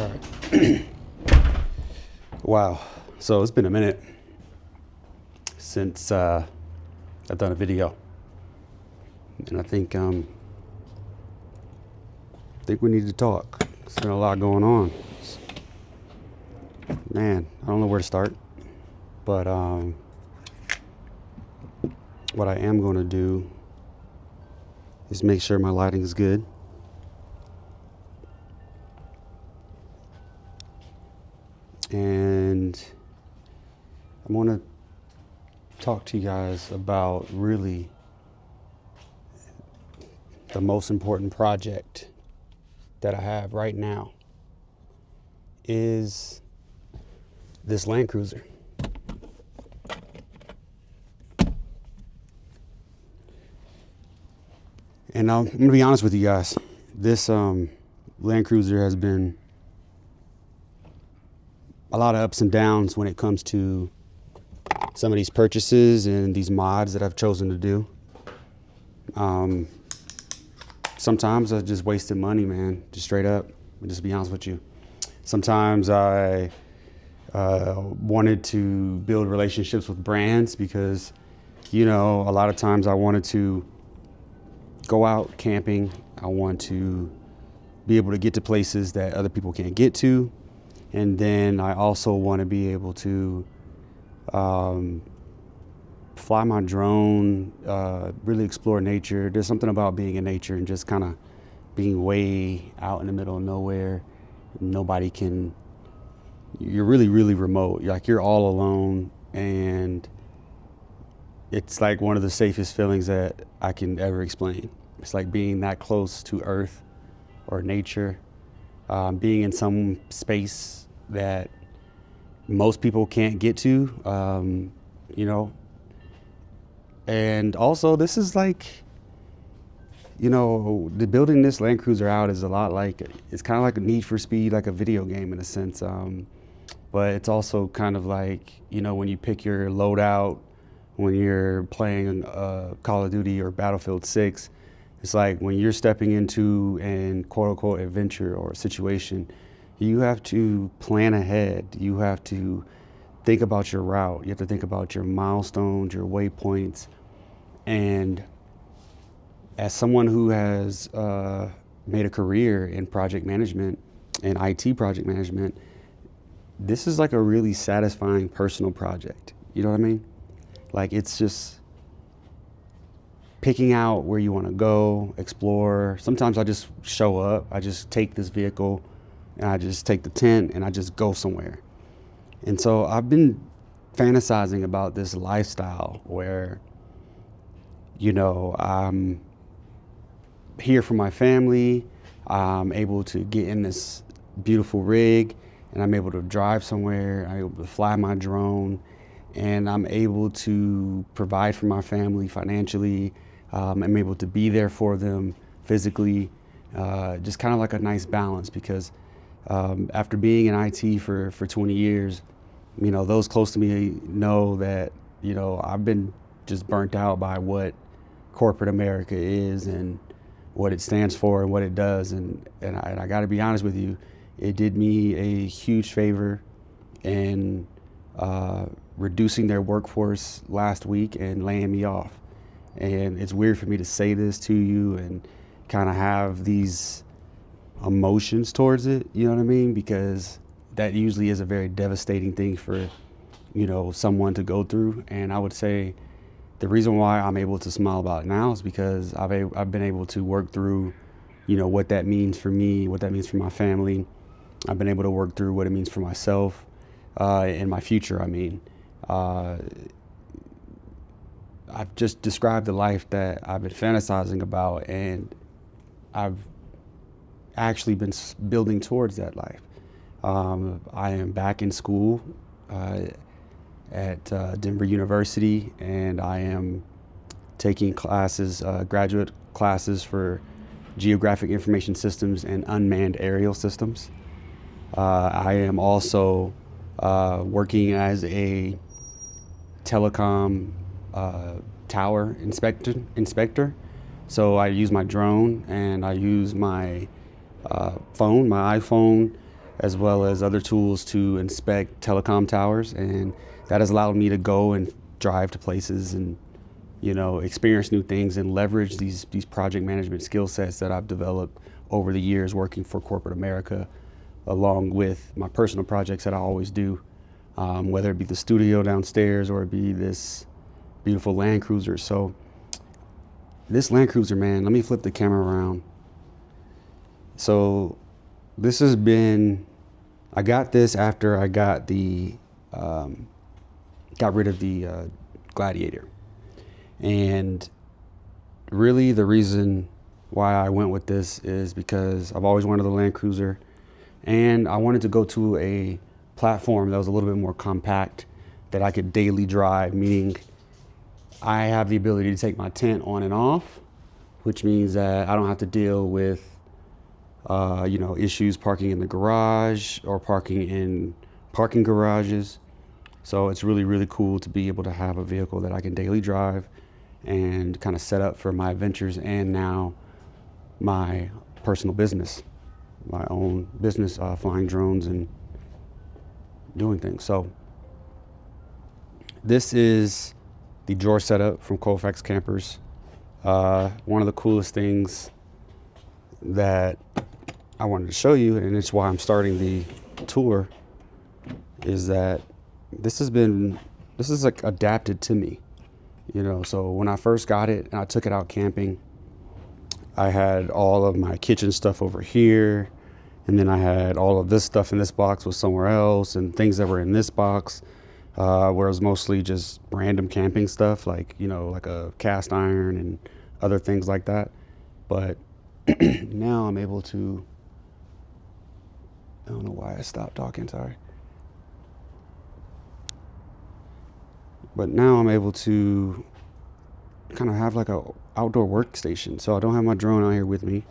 All right. Wow. So it's been a minute since I've done a video, and I think we need to talk. There's been a lot going on. Man, I don't know where to start, but what I am going to do is make sure my lighting is good. And I want to talk to you guys about really the most important project that I have right now is this Land Cruiser. And I'm going to be honest with you guys. This Land Cruiser has been a lot of ups and downs when it comes to some of these purchases and these mods that I've chosen to do. Sometimes I just wasted money, man, just straight up, just to be honest with you. Sometimes I wanted to build relationships with brands because, you know, a lot of times I wanted to go out camping. I want to be able to get to places that other people can't get to. And then I also want to be able to fly my drone, really explore nature. There's something about being in nature and just kind of being way out in the middle of nowhere. Nobody can, you're really, really remote. You're all alone, and it's like one of the safest feelings that I can ever explain. It's like being that close to earth or nature, being in some space that most people can't get to, you know. And also, this is like, you know, the building this Land Cruiser out is a lot like, it's kind of like a Need for Speed, like a video game in a sense. But it's also kind of like, you know, when you pick your loadout, when you're playing Call of Duty or Battlefield 6, it's like when you're stepping into an quote unquote adventure or a situation, you have to plan ahead. You have to think about your route. You have to think about your milestones, your waypoints. And as someone who has made a career in project management and IT project management, this is like a really satisfying personal project. You know what I mean? Like, it's just picking out where you want to go, explore. Sometimes I just show up. I just take this vehicle and I just take the tent and I just go somewhere. And so I've been fantasizing about this lifestyle where, you know, I'm here for my family. I'm able to get in this beautiful rig and I'm able to drive somewhere. I'm able to fly my drone and I'm able to provide for my family financially. I'm able to be there for them physically, just kind of like a nice balance because after being in IT for 20 years, you know, those close to me know that, you know, I've been just burnt out by what corporate America is and what it stands for and what it does. And I got to be honest with you, it did me a huge favor in reducing their workforce last week and laying me off. And it's weird for me to say this to you and kind of have these emotions towards it, you know what I mean? Because that usually is a very devastating thing for, you know, someone to go through. And I would say the reason why I'm able to smile about it now is because I've been able to work through, you know, what that means for me, what that means for my family. I've been able to work through what it means for myself and my future. I mean, I've just described the life that I've been fantasizing about, and I've actually been building towards that life. I am back in school at Denver University, and I am taking classes, graduate classes for geographic information systems and unmanned aerial systems. I am also working as a telecom tower inspector. So I use my drone and I use my phone, my iPhone, as well as other tools to inspect telecom towers, and that has allowed me to go and drive to places and experience new things and leverage these project management skill sets that I've developed over the years working for corporate America, along with my personal projects that I always do, whether it be the studio downstairs or it be this beautiful Land Cruiser. So this Land Cruiser, man, let me flip the camera around. So this has been, I got this after I got rid of the Gladiator. And really the reason why I went with this is because I've always wanted a Land Cruiser, and I wanted to go to a platform that was a little bit more compact that I could daily drive, meaning I have the ability to take my tent on and off, which means that I don't have to deal with issues parking in the garage or parking in parking garages. So it's really, really cool to be able to have a vehicle that I can daily drive and kind of set up for my adventures and now my personal business, my own business, flying drones and doing things. So this is the drawer setup from Colfax Campers. One of the coolest things that I wanted to show you, and it's why I'm starting the tour, is that this is like adapted to me. So when I first got it and I took it out camping, I had all of my kitchen stuff over here, and then I had all of this stuff in this box was somewhere else, and things that were in this box where it was mostly just random camping stuff, like like a cast iron and other things like that. But now I'm able to, I don't know why I stopped talking, sorry. But now I'm able to kind of have like a outdoor workstation. So I don't have my drone out here with me,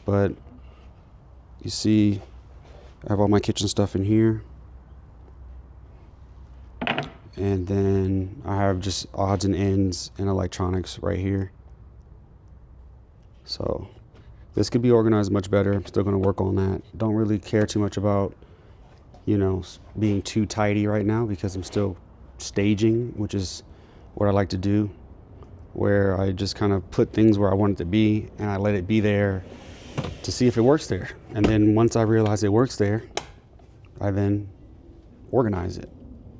but you see I have all my kitchen stuff in here. And then I have just odds and ends and electronics right here. So this could be organized much better. I'm still going to work on that. Don't really care too much about, being too tidy right now because I'm still staging, which is what I like to do, where I just kind of put things where I want it to be and I let it be there to see if it works there. And then once I realize it works there, I then organize it.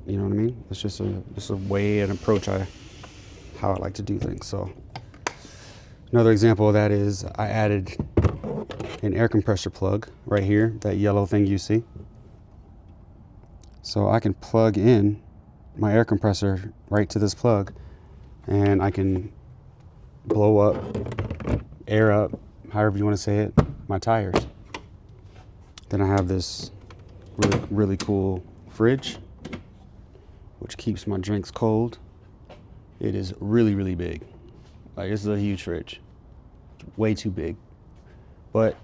You know what I mean? It's just a way, an approach how I like to do things. So another example of that is I added an air compressor plug right here, that yellow thing you see. So I can plug in my air compressor right to this plug, and I can blow up, air up, however you want to say it, my tires. Then I have this really, really cool fridge, which keeps my drinks cold. It is really, really big. Like, this is a huge fridge. It's way too big. But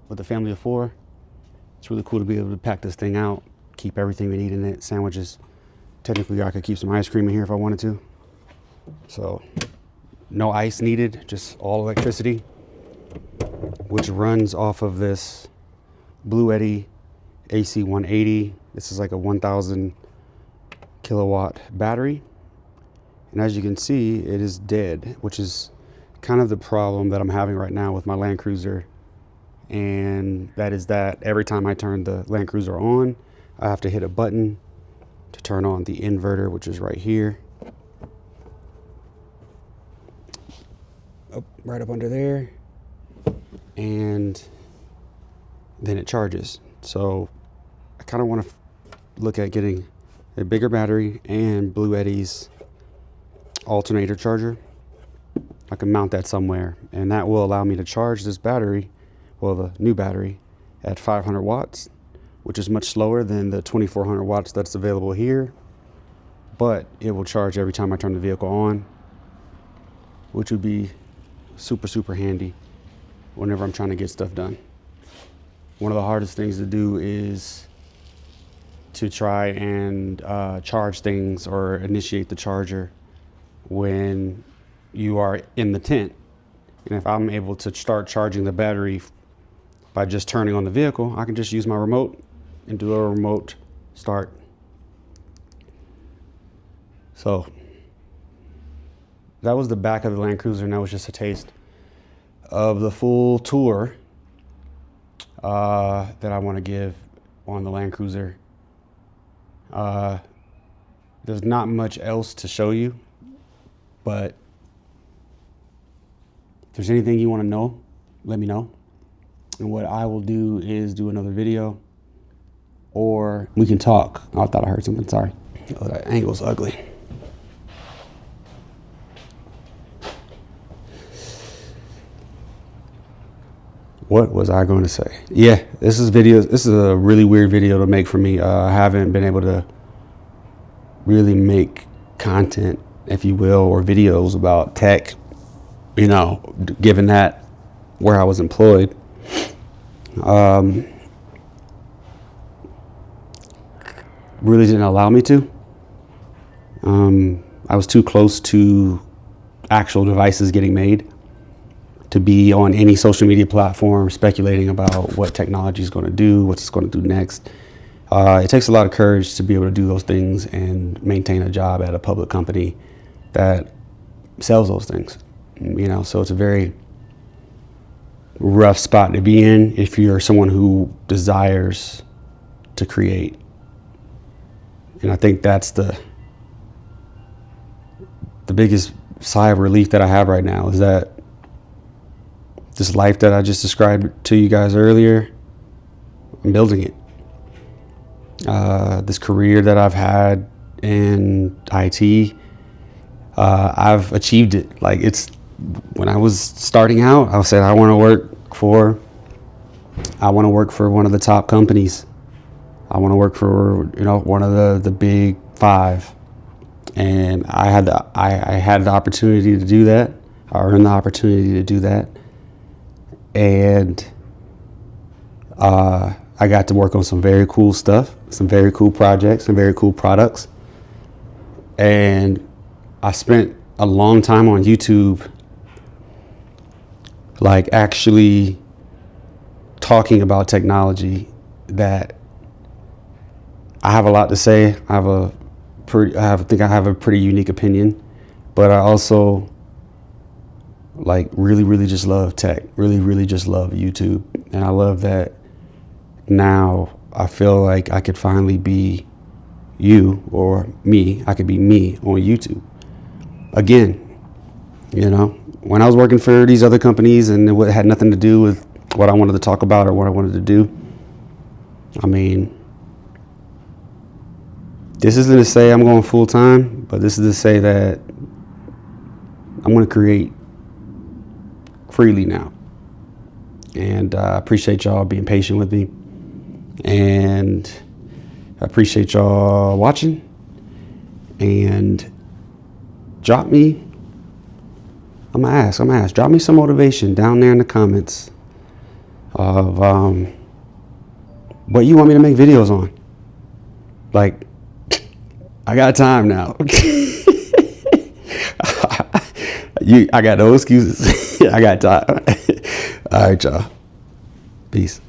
with a family of 4, it's really cool to be able to pack this thing out, keep everything we need in it, sandwiches. Technically, I could keep some ice cream in here if I wanted to. So, no ice needed, just all electricity, which runs off of this Bluetti AC180. This is like a 1,000 kilowatt battery. And as you can see, it is dead, which is kind of the problem that I'm having right now with my Land Cruiser. And that is that every time I turn the Land Cruiser on, I have to hit a button to turn on the inverter, which is right here. Right up under there. And then it charges. So I kind of want to look at getting a bigger battery and Bluetti's alternator charger. I can mount that somewhere, and that will allow me to charge this battery, well, the new battery, at 500 watts, which is much slower than the 2,400 watts that's available here, but it will charge every time I turn the vehicle on, which would be super, super handy whenever I'm trying to get stuff done. One of the hardest things to do is to try and charge things or initiate the charger when you are in the tent. And if I'm able to start charging the battery by just turning on the vehicle, I can just use my remote and do a remote start. So that was the back of the Land Cruiser, and that was just a taste of the full tour that I want to give on the Land Cruiser. There's not much else to show you, but if there's anything you want to know, let me know. And what I will do is do another video, or we can talk. Oh, I thought I heard something, sorry. Oh, that angle's ugly. What was I going to say? Yeah, this is a really weird video to make for me. I haven't been able to really make content, if you will, or videos about tech, you know, given that where I was employed. Really didn't allow me to. I was too close to actual devices getting made to be on any social media platform speculating about what technology is going to do, what it's going to do next. It takes a lot of courage to be able to do those things and maintain a job at a public company that sells those things. You know, so it's a very rough spot to be in if you're someone who desires to create. And I think that's the biggest sigh of relief that I have right now, is that this life that I just described to you guys earlier, I'm building it. This career that I've had in IT, I've achieved it. Like, it's, when I was starting out, I said I want to work for one of the top companies. I want to work for, you know, one of the big five. And I had the opportunity to do that. I earned the opportunity to do that. And I got to work on some very cool stuff, some very cool projects, some very cool products. And I spent a long time on YouTube, like actually talking about technology, that I have a lot to say. I think I have a pretty unique opinion, but I also really just love tech, really just love YouTube. And I love that now I feel like I could finally be you, or me. I could be me on YouTube again. You know, when I was working for these other companies and it had nothing to do with what I wanted to talk about or what I wanted to do, I mean, this isn't to say I'm going full time, but this is to say that I'm going to create freely now. And I appreciate y'all being patient with me. And I appreciate y'all watching. And drop me, I'm gonna ask, drop me some motivation down there in the comments of what you want me to make videos on. Like, I got time now. I got no excuses. I got time. All right, y'all. Peace.